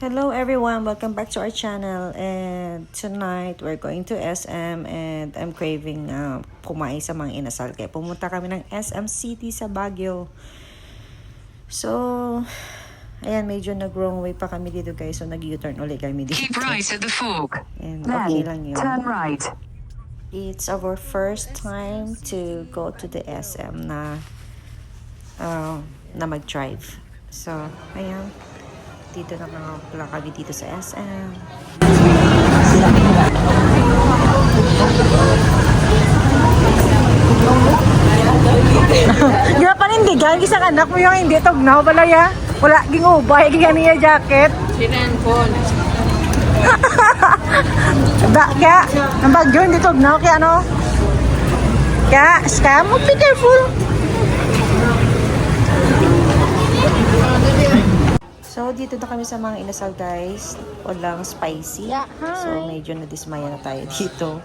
Hello everyone, welcome back to our channel, and tonight we're going to SM and I'm craving kumain sa mga inasal, kaya pumunta kami ng SM City sa Baguio. So ayan, medyo nag-wrong way pa kami dito guys, so nag-U-turn ulit kami dito. Keep right at the fork. And okay lang yun. Turn right. It's our first time to go to the SM na mag-drive. So ayan, dito na pala kami dito sa SM. Gila panindigan, isang anak mo yung hindi tugnaw balaya. Wala gingubay, giganiya jacket. Sinanpon. Kaya, ang bagyo hindi tugnaw, kaya ano? Kaya, scam, be careful. So, dito na kami sa mga inasal guys. Walang spicy. Yeah, hi. So, medyo nadismaya na tayo dito.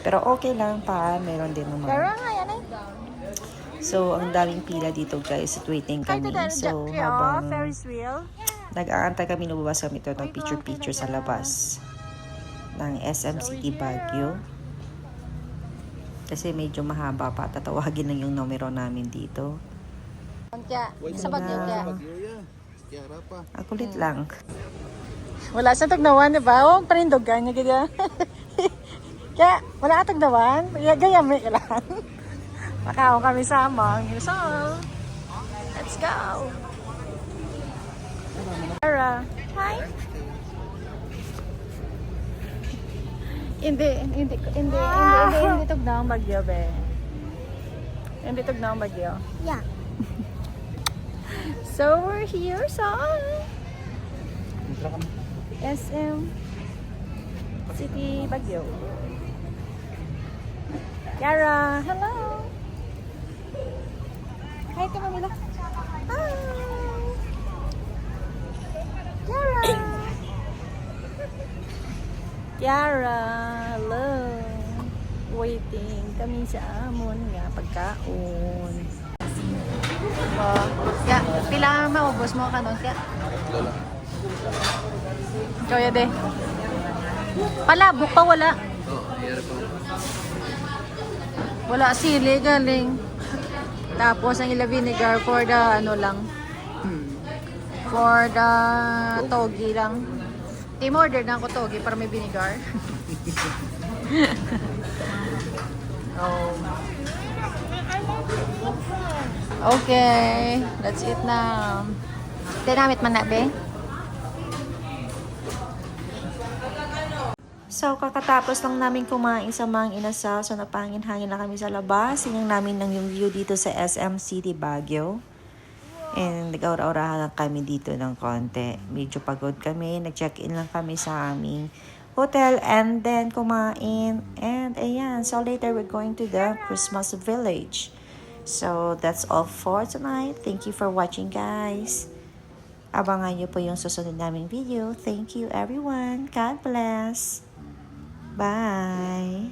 Pero okay lang pa. Meron din naman. Pero nga yan eh. So, ang daming pila dito guys at waiting kami. So, habang Ferris wheel. nag-aantay kami, lumabas kami ito ng picture-picture sa labas ng SM City Baguio. Kasi medyo mahaba pa. Tatawagin lang yung numero namin dito. Kaya, sa bagyo kaya. Ang kulit lang. Wala sa tugnawan, di ba? Huwag panindogan niya, gaya. Kaya, wala ka tugnawan. Gaya, may ilan. Makaon kami sa Amang Rizal. Let's go. Tara. Hi. Hindi tugnawan bagyo, be. Hindi tugnawan bagyo. Yeah. So we're here sa SM City Baguio. Yara, hello. Hi, Camila. Hi. Yara. Yara, hello. Waiting kami sa amon nga pagkaon. Ya, pila maubos mo kanon kaya? Kaya de. Palabok pa wala. Wala sili galing. Tapos ang ila vinegar for the ano lang. For the togi lang. Team order na ako togi para may vinegar. Oh. Okay, let's eat now. Dinamit man na, be? So, kakatapos lang namin kumain sa mga inasal. So, napangin-hangin lang kami sa labas. Tingnan namin ng yung view dito sa SM City Baguio. And nag-aura-aurahan lang kami dito ng konti. Medyo pagod kami. Nag-check-in lang kami sa aming hotel. And then, kumain. And, ayan. So, later we're going to the Christmas Village. So, that's all for tonight. Thank you for watching, guys. Abangan nyo po yung susunod naming video. Thank you, everyone. God bless. Bye.